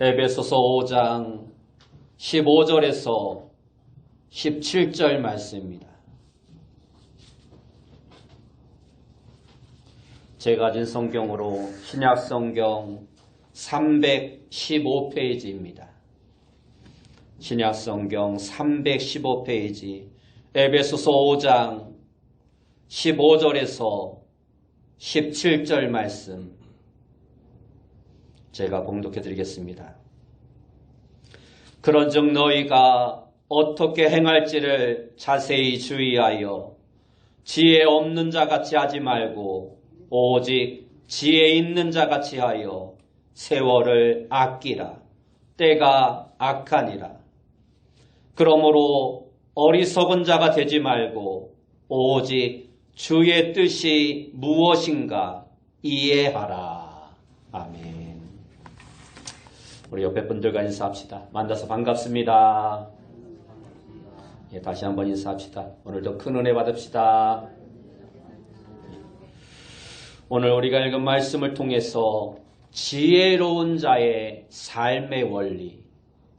에베소서 5장 15절에서 17절 말씀입니다. 제가 가진 성경으로 신약 성경 315페이지입니다. 신약 성경 315페이지 에베소서 5장 15절에서 17절 말씀 제가 봉독해 드리겠습니다. 그런즉 너희가 어떻게 행할지를 자세히 주의하여 지혜 없는 자같이 하지 말고 오직 지혜 있는 자같이 하여 세월을 아끼라. 때가 악하니라. 그러므로 어리석은 자가 되지 말고 오직 주의 뜻이 무엇인가 이해하라. 아멘. 우리 옆에 분들과 인사합시다. 만나서 반갑습니다. 예, 다시 한번 인사합시다. 오늘도 큰 은혜 받읍시다. 오늘 우리가 읽은 말씀을 통해서 지혜로운 자의 삶의 원리,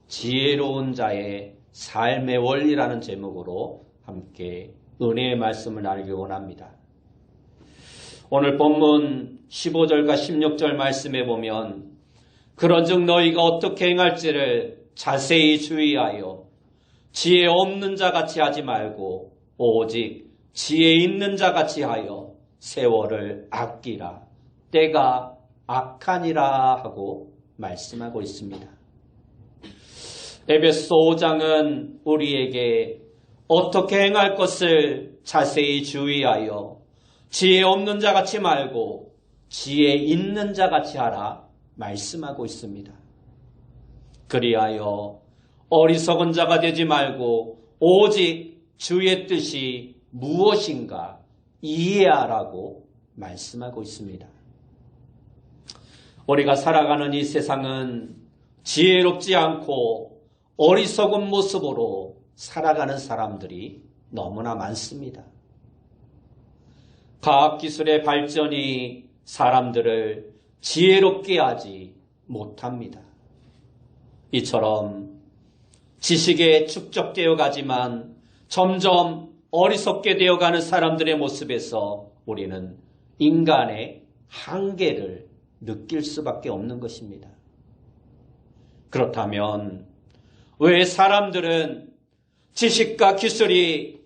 지혜로운 자의 삶의 원리라는 제목으로 함께 은혜의 말씀을 나누기 원합니다. 오늘 본문 15절과 16절 말씀에 보면 그런즉 너희가 어떻게 행할지를 자세히 주의하여 지혜 없는 자같이 하지 말고 오직 지혜 있는 자같이 하여 세월을 아끼라. 때가 악하니라 하고 말씀하고 있습니다. 에베소 5장은 우리에게 어떻게 행할 것을 자세히 주의하여 지혜 없는 자같이 말고 지혜 있는 자같이 하라 말씀하고 있습니다. 그리하여 어리석은 자가 되지 말고 오직 주의 뜻이 무엇인가 이해하라고 말씀하고 있습니다. 우리가 살아가는 이 세상은 지혜롭지 않고 어리석은 모습으로 살아가는 사람들이 너무나 많습니다. 과학기술의 발전이 사람들을 지혜롭게 하지 못합니다. 이처럼 지식에 축적되어 가지만 점점 어리석게 되어가는 사람들의 모습에서 우리는 인간의 한계를 느낄 수밖에 없는 것입니다. 그렇다면 왜 사람들은 지식과 기술이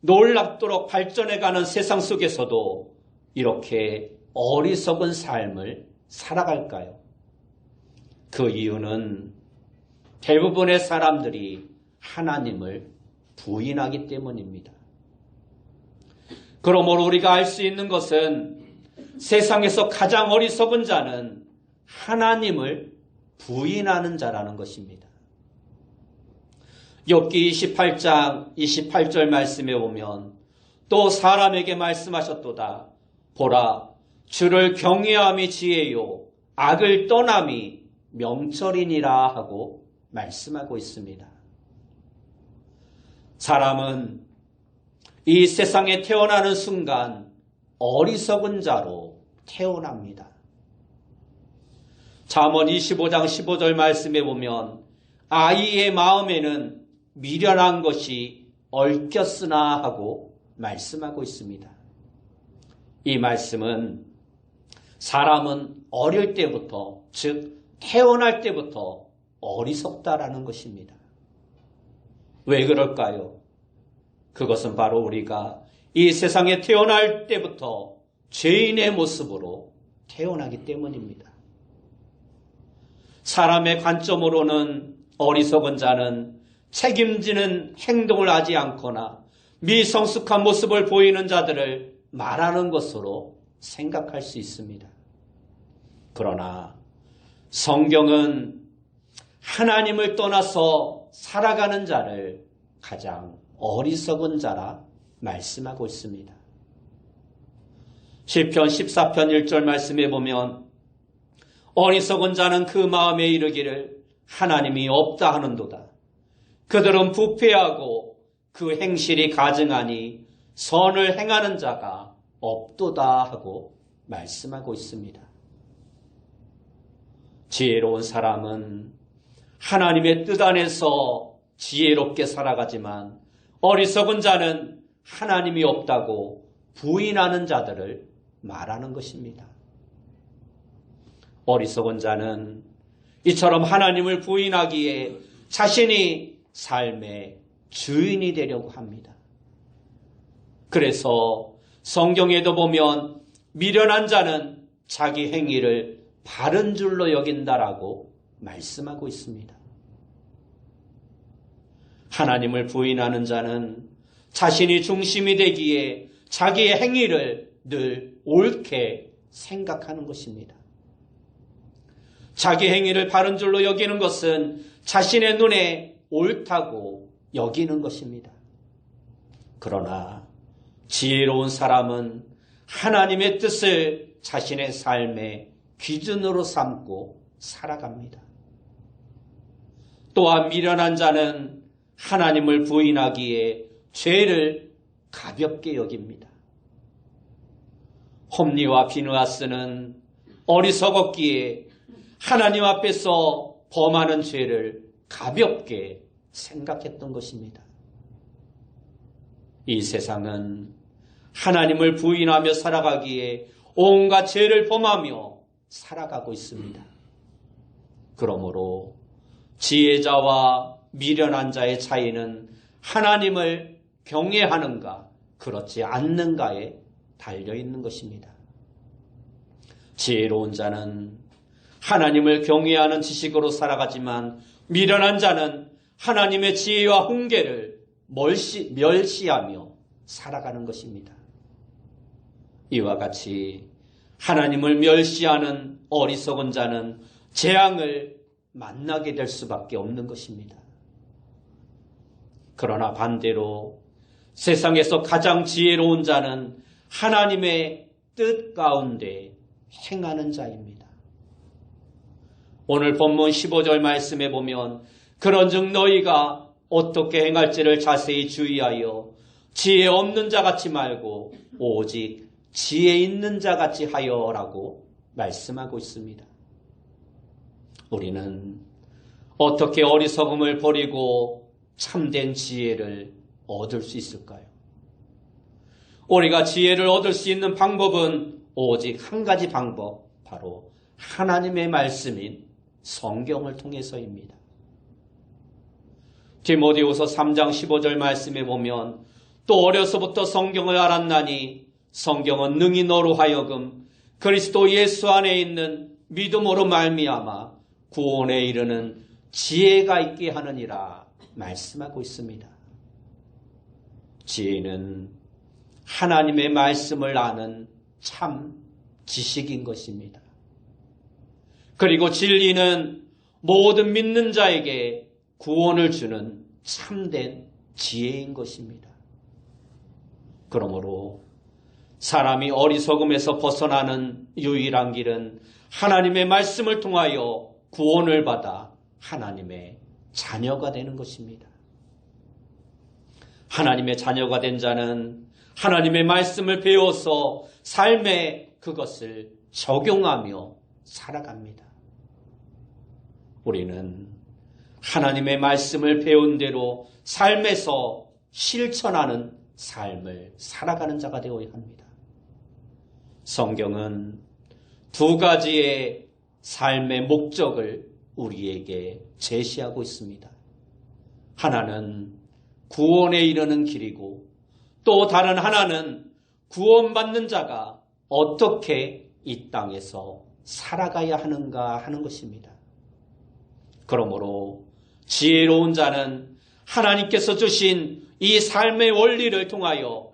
놀랍도록 발전해가는 세상 속에서도 이렇게 어리석은 삶을 살아갈까요? 그 이유는 대부분의 사람들이 하나님을 부인하기 때문입니다. 그러므로 우리가 알 수 있는 것은 세상에서 가장 어리석은 자는 하나님을 부인하는 자라는 것입니다. 욥기 28장 28절 말씀에 보면 또 사람에게 말씀하셨도다. 보라, 주를 경외함이 지혜요 악을 떠남이 명철이니라 하고 말씀하고 있습니다. 사람은 이 세상에 태어나는 순간 어리석은 자로 태어납니다. 잠언 25장 15절 말씀에 보면 아이의 마음에는 미련한 것이 얽혔으나 하고 말씀하고 있습니다. 이 말씀은 사람은 어릴 때부터, 즉 태어날 때부터 어리석다라는 것입니다. 왜 그럴까요? 그것은 바로 우리가 이 세상에 태어날 때부터 죄인의 모습으로 태어나기 때문입니다. 사람의 관점으로는 어리석은 자는 책임지는 행동을 하지 않거나 미성숙한 모습을 보이는 자들을 말하는 것으로 생각할 수 있습니다. 그러나 성경은 하나님을 떠나서 살아가는 자를 가장 어리석은 자라 말씀하고 있습니다. 시편 14편 1절 말씀에 보면 어리석은 자는 그 마음에 이르기를 하나님이 없다 하는도다. 그들은 부패하고 그 행실이 가증하니 선을 행하는 자가 없도다 하고 말씀하고 있습니다. 지혜로운 사람은 하나님의 뜻 안에서 지혜롭게 살아가지만 어리석은 자는 하나님이 없다고 부인하는 자들을 말하는 것입니다. 어리석은 자는 이처럼 하나님을 부인하기에 자신이 삶의 주인이 되려고 합니다. 그래서 성경에도 보면 미련한 자는 자기 행위를 바른 줄로 여긴다라고 말씀하고 있습니다. 하나님을 부인하는 자는 자신이 중심이 되기에 자기의 행위를 늘 옳게 생각하는 것입니다. 자기 행위를 바른 줄로 여기는 것은 자신의 눈에 옳다고 여기는 것입니다. 그러나 지혜로운 사람은 하나님의 뜻을 자신의 삶의 기준으로 삼고 살아갑니다. 또한 미련한 자는 하나님을 부인하기에 죄를 가볍게 여깁니다. 홈리와 비느하스는 어리석었기에 하나님 앞에서 범하는 죄를 가볍게 생각했던 것입니다. 이 세상은 하나님을 부인하며 살아가기에 온갖 죄를 범하며 살아가고 있습니다. 그러므로 지혜자와 미련한 자의 차이는 하나님을 경외하는가 그렇지 않는가에 달려있는 것입니다. 지혜로운 자는 하나님을 경외하는 지식으로 살아가지만 미련한 자는 하나님의 지혜와 훈계를 멸시하며 살아가는 것입니다. 이와 같이 하나님을 멸시하는 어리석은 자는 재앙을 만나게 될 수밖에 없는 것입니다. 그러나 반대로 세상에서 가장 지혜로운 자는 하나님의 뜻 가운데 행하는 자입니다. 오늘 본문 15절 말씀에 보면 그런즉 너희가 어떻게 행할지를 자세히 주의하여 지혜 없는 자같이 말고 오직 지혜 있는 자같이 하여라고 말씀하고 있습니다. 우리는 어떻게 어리석음을 버리고 참된 지혜를 얻을 수 있을까요? 우리가 지혜를 얻을 수 있는 방법은 오직 한 가지 방법, 바로 하나님의 말씀인 성경을 통해서입니다. 디모데후서 3장 15절 말씀에 보면 또 어려서부터 성경을 알았나니 성경은 능히 너로 하여금 그리스도 예수 안에 있는 믿음으로 말미암아 구원에 이르는 지혜가 있게 하느니라 말씀하고 있습니다. 지혜는 하나님의 말씀을 아는 참 지식인 것입니다. 그리고 진리는 모든 믿는 자에게 구원을 주는 참된 지혜인 것입니다. 그러므로 사람이 어리석음에서 벗어나는 유일한 길은 하나님의 말씀을 통하여 구원을 받아 하나님의 자녀가 되는 것입니다. 하나님의 자녀가 된 자는 하나님의 말씀을 배워서 삶에 그것을 적용하며 살아갑니다. 우리는 하나님의 말씀을 배운 대로 삶에서 실천하는 삶을 살아가는 자가 되어야 합니다. 성경은 두 가지의 삶의 목적을 우리에게 제시하고 있습니다. 하나는 구원에 이르는 길이고 또 다른 하나는 구원받는 자가 어떻게 이 땅에서 살아가야 하는가 하는 것입니다. 그러므로 지혜로운 자는 하나님께서 주신 이 삶의 원리를 통하여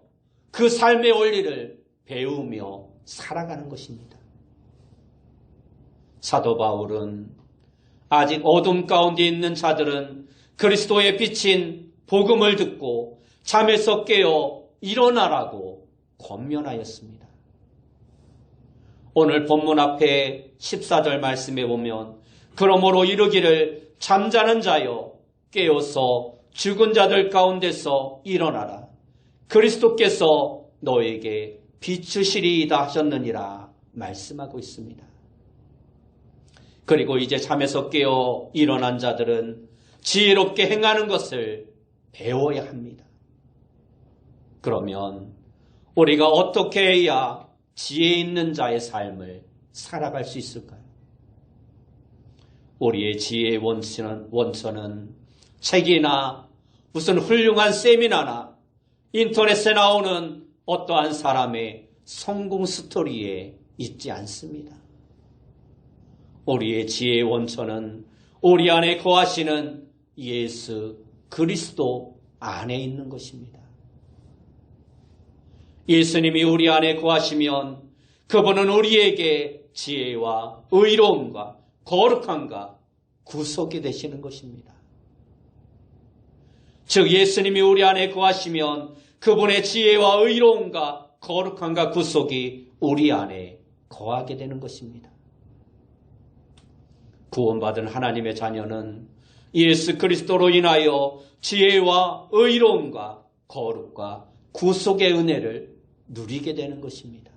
그 삶의 원리를 배우며 살아가는 것입니다. 사도 바울은 아직 어둠 가운데 있는 자들은 그리스도의 비친 복음을 듣고 잠에서 깨어 일어나라고 권면하였습니다. 오늘 본문 앞에 14절 말씀에 보면 그러므로 이르기를 잠자는 자여 깨어서 죽은 자들 가운데서 일어나라. 그리스도께서 너에게 비추시리이다 하셨느니라 말씀하고 있습니다. 그리고 이제 잠에서 깨어 일어난 자들은 지혜롭게 행하는 것을 배워야 합니다. 그러면 우리가 어떻게 해야 지혜 있는 자의 삶을 살아갈 수 있을까요? 우리의 지혜의 원천은 책이나 무슨 훌륭한 세미나나 인터넷에 나오는 어떠한 사람의 성공 스토리에 있지 않습니다. 우리의 지혜의 원천은 우리 안에 거하시는 예수 그리스도 안에 있는 것입니다. 예수님이 우리 안에 거하시면 그분은 우리에게 지혜와 의로움과 거룩함과 구속이 되시는 것입니다. 즉 예수님이 우리 안에 거하시면 그분의 지혜와 의로움과 거룩함과 구속이 우리 안에 거하게 되는 것입니다. 구원받은 하나님의 자녀는 예수 그리스도로 인하여 지혜와 의로움과 거룩과 구속의 은혜를 누리게 되는 것입니다.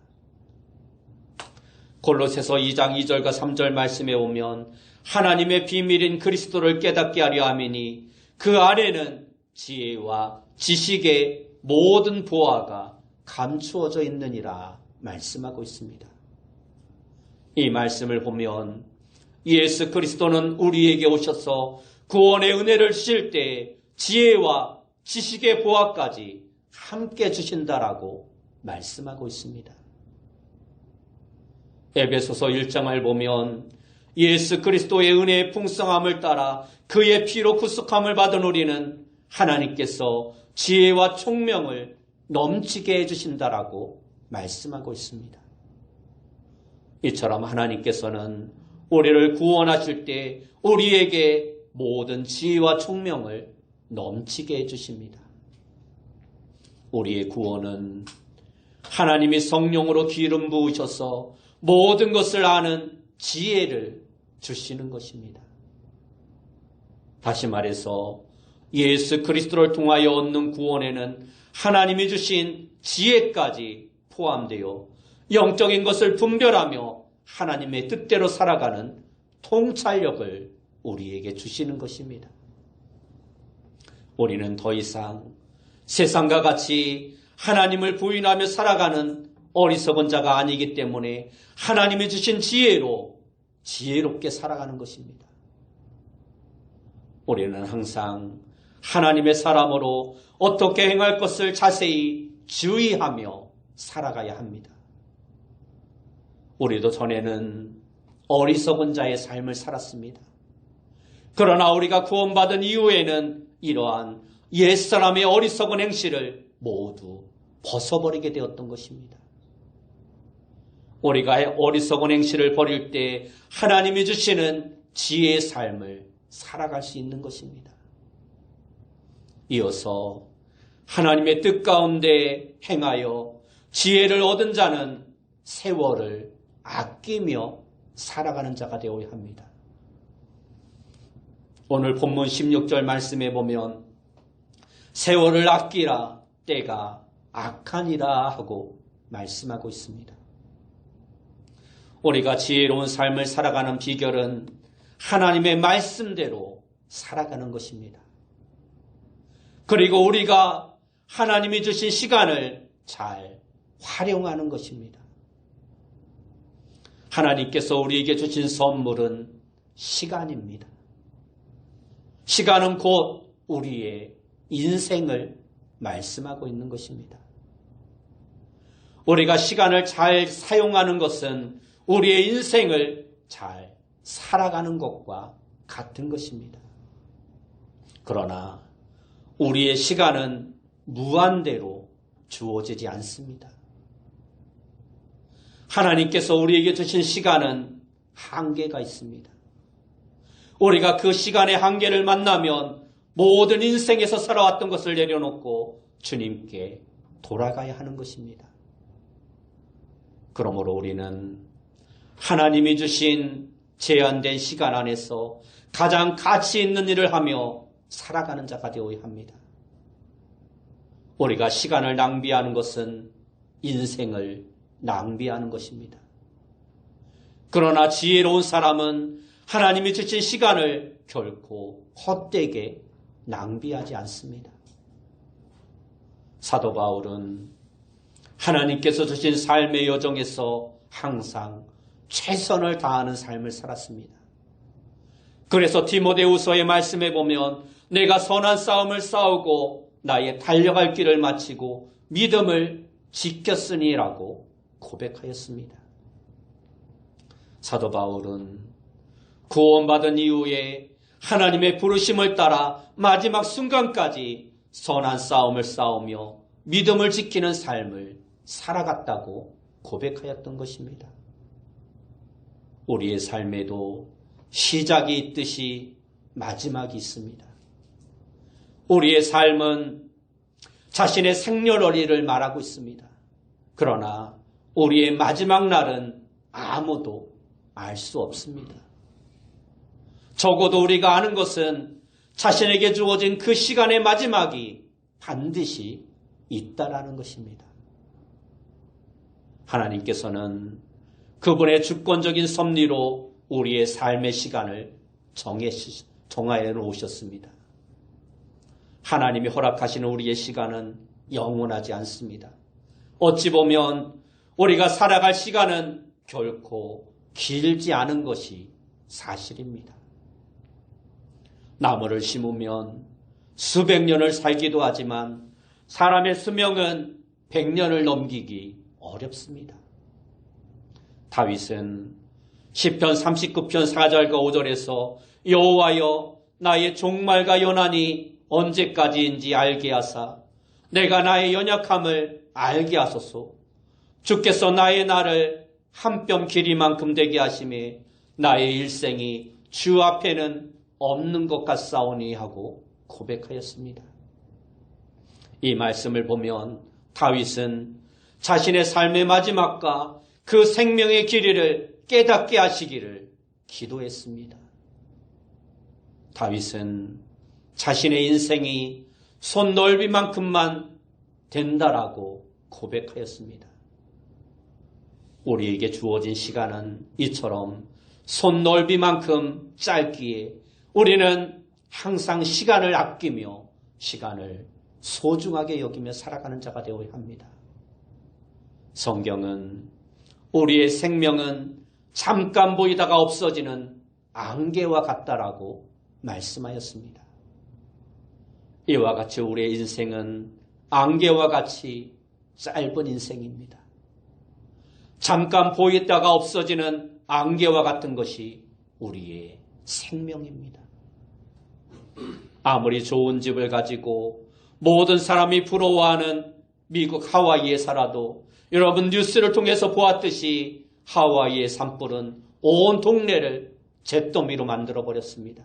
골로새서 2장 2절과 3절 말씀에 오면 하나님의 비밀인 그리스도를 깨닫게 하려 함이니 그 안에는 지혜와 지식의 모든 보화가 감추어져 있느니라 말씀하고 있습니다. 이 말씀을 보면 예수 그리스도는 우리에게 오셔서 구원의 은혜를 주실 때 지혜와 지식의 보화까지 함께 주신다라고 말씀하고 있습니다. 에베소서 1장을 보면 예수 그리스도의 은혜의 풍성함을 따라 그의 피로 구속함을 받은 우리는 하나님께서 지혜와 총명을 넘치게 해주신다라고 말씀하고 있습니다. 이처럼 하나님께서는 우리를 구원하실 때 우리에게 모든 지혜와 총명을 넘치게 해주십니다. 우리의 구원은 하나님이 성령으로 기름 부으셔서 모든 것을 아는 지혜를 주시는 것입니다. 다시 말해서 예수 그리스도를 통하여 얻는 구원에는 하나님이 주신 지혜까지 포함되어 영적인 것을 분별하며 하나님의 뜻대로 살아가는 통찰력을 우리에게 주시는 것입니다. 우리는 더 이상 세상과 같이 하나님을 부인하며 살아가는 어리석은 자가 아니기 때문에 하나님이 주신 지혜로 지혜롭게 살아가는 것입니다. 우리는 항상 하나님의 사람으로 어떻게 행할 것을 자세히 주의하며 살아가야 합니다. 우리도 전에는 어리석은 자의 삶을 살았습니다. 그러나 우리가 구원받은 이후에는 이러한 옛사람의 어리석은 행실을 모두 벗어버리게 되었던 것입니다. 우리가 어리석은 행실을 버릴 때 하나님이 주시는 지혜의 삶을 살아갈 수 있는 것입니다. 이어서 하나님의 뜻 가운데 행하여 지혜를 얻은 자는 세월을 아끼며 살아가는 자가 되어야 합니다. 오늘 본문 16절 말씀에 보면 세월을 아끼라 때가 악하니라 하고 말씀하고 있습니다. 우리가 지혜로운 삶을 살아가는 비결은 하나님의 말씀대로 살아가는 것입니다. 그리고 우리가 하나님이 주신 시간을 잘 활용하는 것입니다. 하나님께서 우리에게 주신 선물은 시간입니다. 시간은 곧 우리의 인생을 말씀하고 있는 것입니다. 우리가 시간을 잘 사용하는 것은 우리의 인생을 잘 살아가는 것과 같은 것입니다. 그러나 우리의 시간은 무한대로 주어지지 않습니다. 하나님께서 우리에게 주신 시간은 한계가 있습니다. 우리가 그 시간의 한계를 만나면 모든 인생에서 살아왔던 것을 내려놓고 주님께 돌아가야 하는 것입니다. 그러므로 우리는 하나님이 주신 제한된 시간 안에서 가장 가치 있는 일을 하며 살아가는 자가 되어야 합니다. 우리가 시간을 낭비하는 것은 인생을 낭비하는 것입니다. 그러나 지혜로운 사람은 하나님이 주신 시간을 결코 헛되게 낭비하지 않습니다. 사도 바울은 하나님께서 주신 삶의 여정에서 항상 최선을 다하는 삶을 살았습니다. 그래서 디모데후서의 말씀에 보면 내가 선한 싸움을 싸우고 나의 달려갈 길을 마치고 믿음을 지켰으니라고 고백하였습니다. 사도 바울은 구원받은 이후에 하나님의 부르심을 따라 마지막 순간까지 선한 싸움을 싸우며 믿음을 지키는 삶을 살아갔다고 고백하였던 것입니다. 우리의 삶에도 시작이 있듯이 마지막이 있습니다. 우리의 삶은 자신의 생년월일을 말하고 있습니다. 그러나 우리의 마지막 날은 아무도 알 수 없습니다. 적어도 우리가 아는 것은 자신에게 주어진 그 시간의 마지막이 반드시 있다라는 것입니다. 하나님께서는 그분의 주권적인 섭리로 우리의 삶의 시간을 정하여 놓으셨습니다. 하나님이 허락하시는 우리의 시간은 영원하지 않습니다. 어찌 보면 우리가 살아갈 시간은 결코 길지 않은 것이 사실입니다. 나무를 심으면 수백 년을 살기도 하지만 사람의 수명은 100년을 넘기기 어렵습니다. 다윗은 시편 39편 4절과 5절에서 여호와여 나의 종말과 연한이 언제까지인지 알게 하사 내가 나의 연약함을 알게 하소서. 주께서 나의 날을 한 뼘 길이만큼 되게 하심에 나의 일생이 주 앞에는 없는 것 같사오니 하고 고백하였습니다. 이 말씀을 보면 다윗은 자신의 삶의 마지막과 그 생명의 길이를 깨닫게 하시기를 기도했습니다. 다윗은 자신의 인생이 손 넓이만큼만 된다라고 고백하였습니다. 우리에게 주어진 시간은 이처럼 손 넓이만큼 짧기에 우리는 항상 시간을 아끼며 시간을 소중하게 여기며 살아가는 자가 되어야 합니다. 성경은 우리의 생명은 잠깐 보이다가 없어지는 안개와 같다라고 말씀하였습니다. 이와 같이 우리의 인생은 안개와 같이 짧은 인생입니다. 잠깐 보이다가 없어지는 안개와 같은 것이 우리의 생명입니다. 아무리 좋은 집을 가지고 모든 사람이 부러워하는 미국 하와이에 살아도 여러분 뉴스를 통해서 보았듯이 하와이의 산불은 온 동네를 잿더미로 만들어버렸습니다.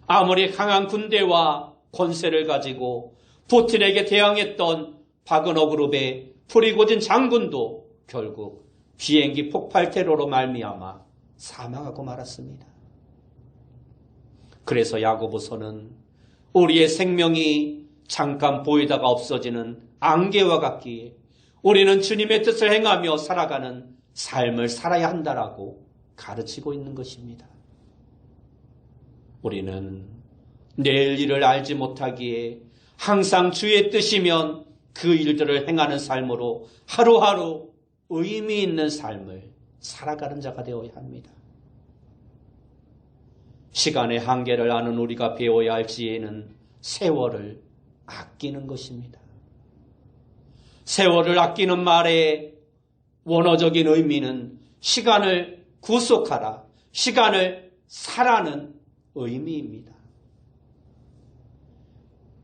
아무리 강한 군대와 권세를 가지고 푸틴에게 대항했던 바그너 그룹의 프리고진 장군도 결국 비행기 폭발 테러로 말미암아 사망하고 말았습니다. 그래서 야고보서는 우리의 생명이 잠깐 보이다가 없어지는 안개와 같기에 우리는 주님의 뜻을 행하며 살아가는 삶을 살아야 한다라고 가르치고 있는 것입니다. 우리는 내일 일을 알지 못하기에 항상 주의 뜻이면 그 일들을 행하는 삶으로 하루하루 의미 있는 삶을 살아가는 자가 되어야 합니다. 시간의 한계를 아는 우리가 배워야 할 지혜는 세월을 아끼는 것입니다. 세월을 아끼는 말의 원어적인 의미는 시간을 구속하라, 시간을 사라는 의미입니다.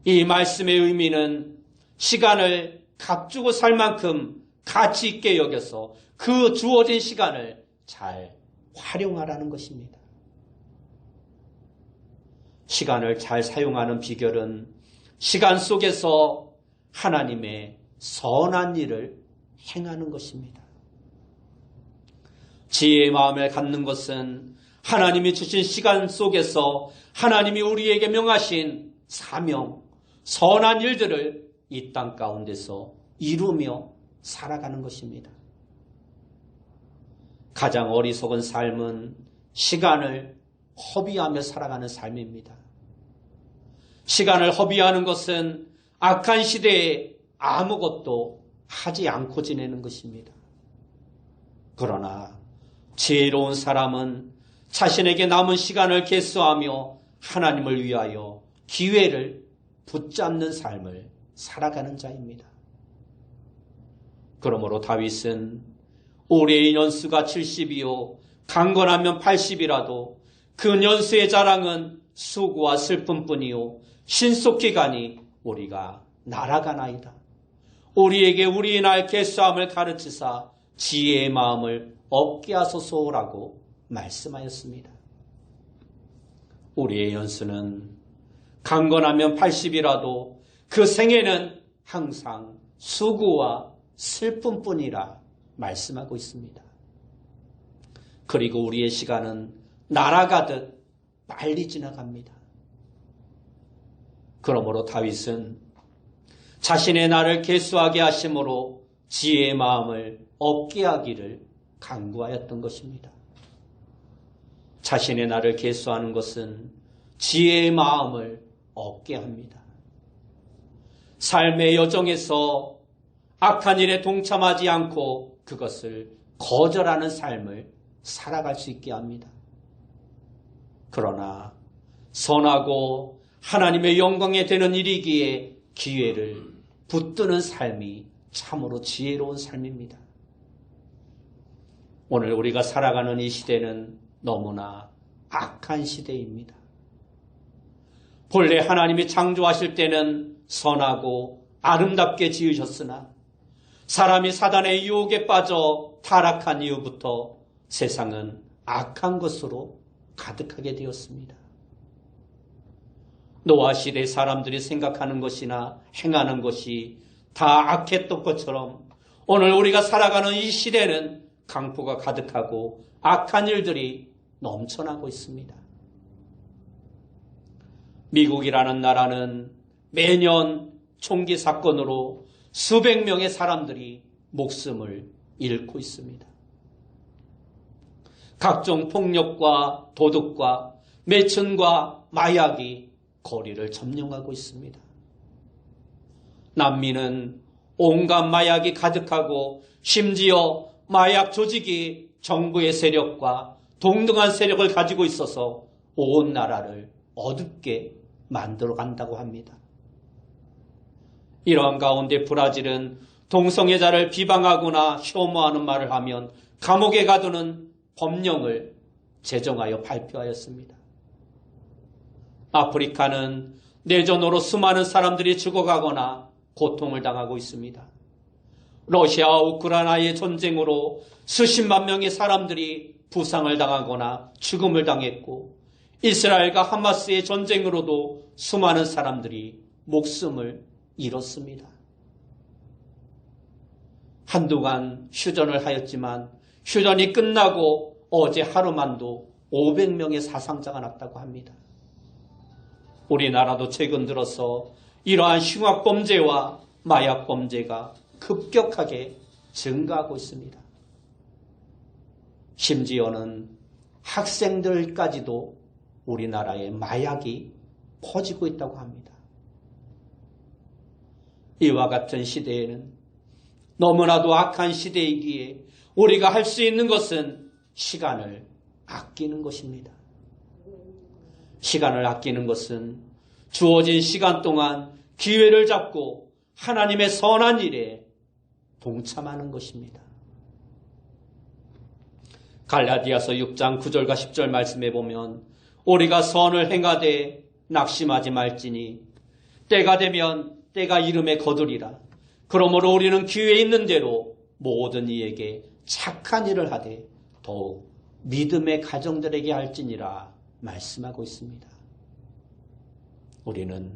이 말씀의 의미는 시간을 값주고 살 만큼 가치 있게 여겨서 그 주어진 시간을 잘 활용하라는 것입니다. 시간을 잘 사용하는 비결은 시간 속에서 하나님의 선한 일을 행하는 것입니다. 지혜의 마음을 갖는 것은 하나님이 주신 시간 속에서 하나님이 우리에게 명하신 사명, 선한 일들을 이 땅 가운데서 이루며 살아가는 것입니다. 가장 어리석은 삶은 시간을 허비하며 살아가는 삶입니다. 시간을 허비하는 것은 악한 시대에 아무것도 하지 않고 지내는 것입니다. 그러나 지혜로운 사람은 자신에게 남은 시간을 계수하며 하나님을 위하여 기회를 붙잡는 삶을 살아가는 자입니다. 그러므로 다윗은 올해의 연수가 70이요 강건하면 80이라도 그 연수의 자랑은 수고와 슬픔뿐이요 신속기간이 우리가 날아가나이다. 우리에게 우리의 날 계수함을 가르치사 지혜의 마음을 얻게 하소서라고 말씀하였습니다. 우리의 연수는 강건하면 80이라도 그 생애는 항상 수고와 슬픔뿐이라 말씀하고 있습니다. 그리고 우리의 시간은 날아가듯 빨리 지나갑니다. 그러므로 다윗은 자신의 날을 계수하게 하심으로 지혜의 마음을 얻게 하기를 간구하였던 것입니다. 자신의 날을 계수하는 것은 지혜의 마음을 얻게 합니다. 삶의 여정에서 악한 일에 동참하지 않고 그것을 거절하는 삶을 살아갈 수 있게 합니다. 그러나 선하고 하나님의 영광에 되는 일이기에 기회를 붙드는 삶이 참으로 지혜로운 삶입니다. 오늘 우리가 살아가는 이 시대는 너무나 악한 시대입니다. 본래 하나님이 창조하실 때는 선하고 아름답게 지으셨으나 사람이 사단의 유혹에 빠져 타락한 이후부터 세상은 악한 것으로 가득하게 되었습니다. 노아 시대 사람들이 생각하는 것이나 행하는 것이 다 악했던 것처럼 오늘 우리가 살아가는 이 시대는 강포가 가득하고 악한 일들이 넘쳐나고 있습니다. 미국이라는 나라는 매년 총기 사건으로 수백 명의 사람들이 목숨을 잃고 있습니다. 각종 폭력과 도둑과 매춘과 마약이 거리를 점령하고 있습니다. 남미는 온갖 마약이 가득하고 심지어 마약 조직이 정부의 세력과 동등한 세력을 가지고 있어서 온 나라를 어둡게 만들어 간다고 합니다. 이러한 가운데 브라질은 동성애자를 비방하거나 혐오하는 말을 하면 감옥에 가두는 법령을 제정하여 발표하였습니다. 아프리카는 내전으로 수많은 사람들이 죽어가거나 고통을 당하고 있습니다. 러시아와 우크라이나의 전쟁으로 수십만 명의 사람들이 부상을 당하거나 죽음을 당했고 이스라엘과 하마스의 전쟁으로도 수많은 사람들이 목숨을 잃었습니다. 한동안 휴전을 하였지만 휴전이 끝나고 어제 하루만도 500명의 사상자가 났다고 합니다. 우리나라도 최근 들어서 이러한 흉악범죄와 마약범죄가 급격하게 증가하고 있습니다. 심지어는 학생들까지도 우리나라에 마약이 퍼지고 있다고 합니다. 이와 같은 시대에는 너무나도 악한 시대이기에 우리가 할 수 있는 것은 시간을 아끼는 것입니다. 시간을 아끼는 것은 주어진 시간 동안 기회를 잡고 하나님의 선한 일에 동참하는 것입니다. 갈라디아서 6장 9절과 10절 말씀에 보면 우리가 선을 행하되 낙심하지 말지니 때가 되면 때가 이름에 거두리라. 그러므로 우리는 기회 있는 대로 모든 이에게 착한 일을 하되 더욱 믿음의 가정들에게 할지니라 말씀하고 있습니다. 우리는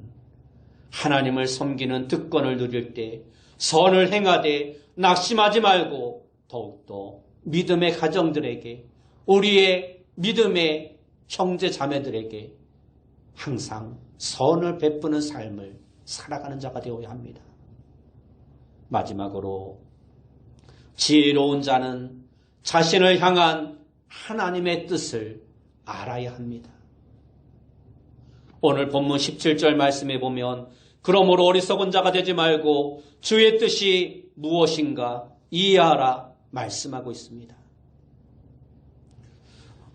하나님을 섬기는 특권을 누릴 때 선을 행하되 낙심하지 말고 더욱더 믿음의 가정들에게 우리의 믿음의 형제 자매들에게 항상 선을 베푸는 삶을 살아가는 자가 되어야 합니다. 마지막으로 지혜로운 자는 자신을 향한 하나님의 뜻을 알아야 합니다. 오늘 본문 17절 말씀에 보면 그러므로 어리석은 자가 되지 말고 주의 뜻이 무엇인가 이해하라 말씀하고 있습니다.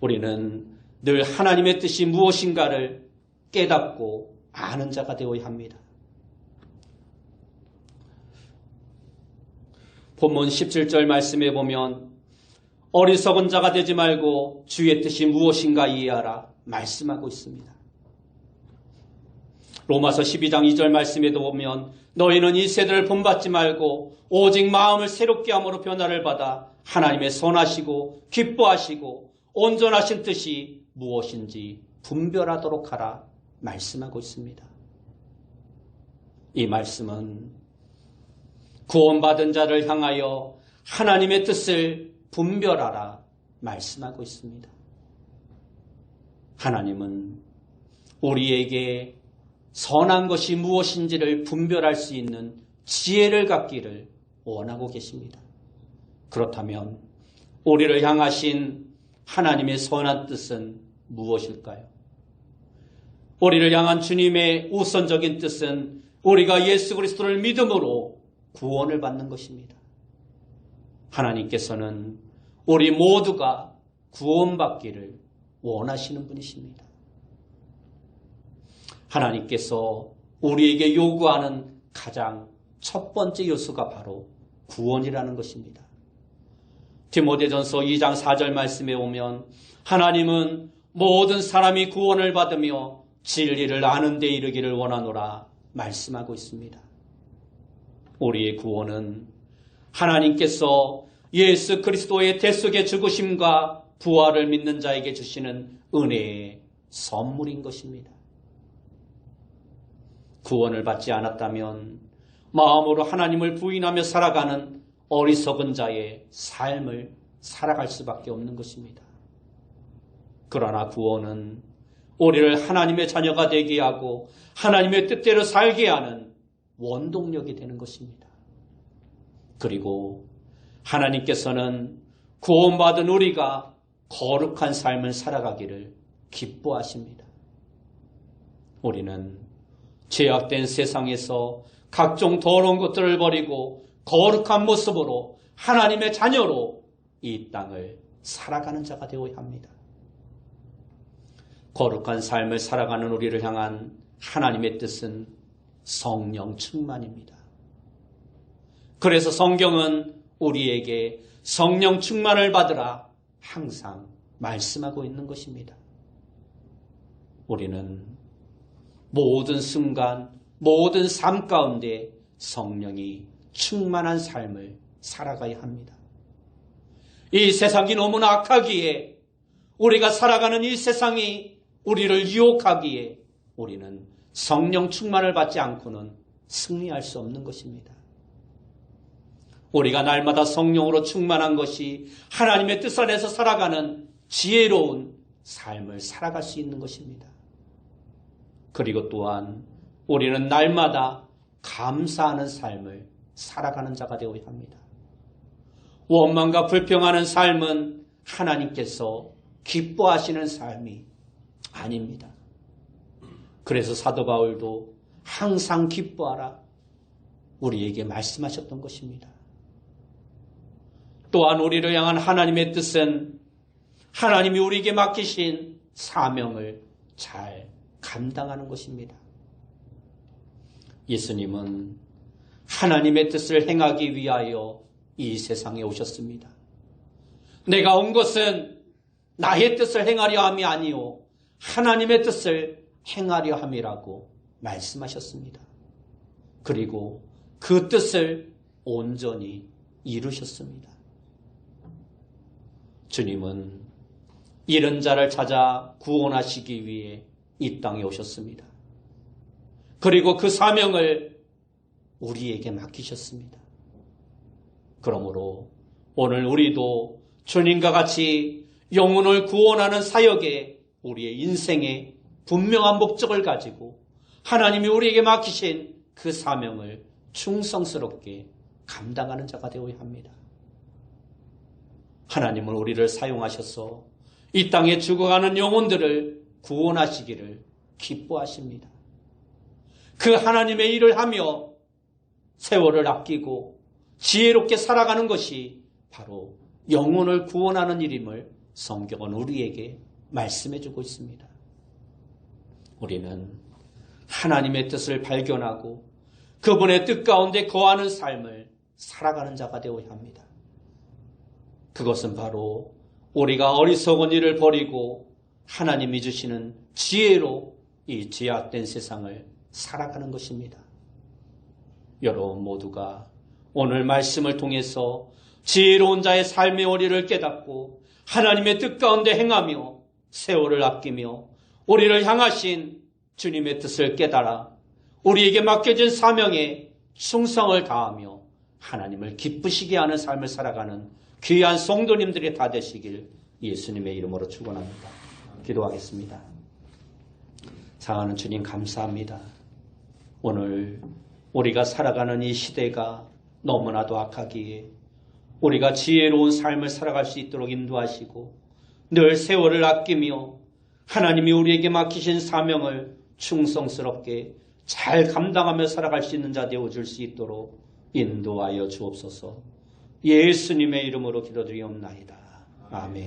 우리는 늘 하나님의 뜻이 무엇인가를 깨닫고 아는 자가 되어야 합니다. 본문 17절 말씀에 보면 어리석은 자가 되지 말고 주의 뜻이 무엇인가 이해하라 말씀하고 있습니다. 로마서 12장 2절 말씀에도 보면 너희는 이 세대를 본받지 말고 오직 마음을 새롭게 함으로 변화를 받아 하나님의 선하시고 기뻐하시고 온전하신 뜻이 무엇인지 분별하도록 하라 말씀하고 있습니다. 이 말씀은 구원받은 자를 향하여 하나님의 뜻을 분별하라 말씀하고 있습니다. 하나님은 우리에게 선한 것이 무엇인지를 분별할 수 있는 지혜를 갖기를 원하고 계십니다. 그렇다면 우리를 향하신 하나님의 선한 뜻은 무엇일까요? 우리를 향한 주님의 우선적인 뜻은 우리가 예수 그리스도를 믿음으로 구원을 받는 것입니다. 하나님께서는 우리 모두가 구원받기를 원하시는 분이십니다. 하나님께서 우리에게 요구하는 가장 첫 번째 요소가 바로 구원이라는 것입니다. 디모데전서 2장 4절 말씀에 오면 하나님은 모든 사람이 구원을 받으며 진리를 아는 데 이르기를 원하노라 말씀하고 있습니다. 우리의 구원은 하나님께서 예수 그리스도의 대속의 죽으심과 부활을 믿는 자에게 주시는 은혜의 선물인 것입니다. 구원을 받지 않았다면 마음으로 하나님을 부인하며 살아가는 어리석은 자의 삶을 살아갈 수밖에 없는 것입니다. 그러나 구원은 우리를 하나님의 자녀가 되게 하고 하나님의 뜻대로 살게 하는 원동력이 되는 것입니다. 그리고 하나님께서는 구원받은 우리가 거룩한 삶을 살아가기를 기뻐하십니다. 우리는 죄악된 세상에서 각종 더러운 것들을 버리고 거룩한 모습으로 하나님의 자녀로 이 땅을 살아가는 자가 되어야 합니다. 거룩한 삶을 살아가는 우리를 향한 하나님의 뜻은 성령 충만입니다. 그래서 성경은 우리에게 성령 충만을 받으라 항상 말씀하고 있는 것입니다. 우리는 모든 순간, 모든 삶 가운데 성령이 충만한 삶을 살아가야 합니다. 이 세상이 너무나 악하기에 우리가 살아가는 이 세상이 우리를 유혹하기에 우리는 성령 충만을 받지 않고는 승리할 수 없는 것입니다. 우리가 날마다 성령으로 충만한 것이 하나님의 뜻 안에서 살아가는 지혜로운 삶을 살아갈 수 있는 것입니다. 그리고 또한 우리는 날마다 감사하는 삶을 살아가는 자가 되어야 합니다. 원망과 불평하는 삶은 하나님께서 기뻐하시는 삶이 아닙니다. 그래서 사도 바울도 항상 기뻐하라 우리에게 말씀하셨던 것입니다. 또한 우리를 향한 하나님의 뜻은 하나님이 우리에게 맡기신 사명을 잘 감당하는 것입니다. 예수님은 하나님의 뜻을 행하기 위하여 이 세상에 오셨습니다. 내가 온 것은 나의 뜻을 행하려 함이 아니요 하나님의 뜻을 행하려 함이라고 말씀하셨습니다. 그리고 그 뜻을 온전히 이루셨습니다. 주님은 이런 자를 찾아 구원하시기 위해 이 땅에 오셨습니다. 그리고 그 사명을 우리에게 맡기셨습니다. 그러므로 오늘 우리도 주님과 같이 영혼을 구원하는 사역에 우리의 인생에 분명한 목적을 가지고 하나님이 우리에게 맡기신 그 사명을 충성스럽게 감당하는 자가 되어야 합니다. 하나님은 우리를 사용하셔서 이 땅에 죽어가는 영혼들을 구원하시기를 기뻐하십니다. 그 하나님의 일을 하며 세월을 아끼고 지혜롭게 살아가는 것이 바로 영혼을 구원하는 일임을 성경은 우리에게 말씀해주고 있습니다. 우리는 하나님의 뜻을 발견하고 그분의 뜻 가운데 거하는 삶을 살아가는 자가 되어야 합니다. 그것은 바로 우리가 어리석은 일을 버리고 하나님이 주시는 지혜로 이 죄악된 세상을 살아가는 것입니다. 여러분 모두가 오늘 말씀을 통해서 지혜로운 자의 삶의 원리를 깨닫고 하나님의 뜻 가운데 행하며 세월을 아끼며 우리를 향하신 주님의 뜻을 깨달아 우리에게 맡겨진 사명에 충성을 다하며 하나님을 기쁘시게 하는 삶을 살아가는 귀한 성도님들이 다 되시길 예수님의 이름으로 축원합니다. 기도하겠습니다. 사랑하는 주님 감사합니다. 오늘 우리가 살아가는 이 시대가 너무나도 악하기에 우리가 지혜로운 삶을 살아갈 수 있도록 인도하시고 늘 세월을 아끼며 하나님이 우리에게 맡기신 사명을 충성스럽게 잘 감당하며 살아갈 수 있는 자 되어줄 수 있도록 인도하여 주옵소서. 예수님의 이름으로 기도드리옵나이다. 아멘.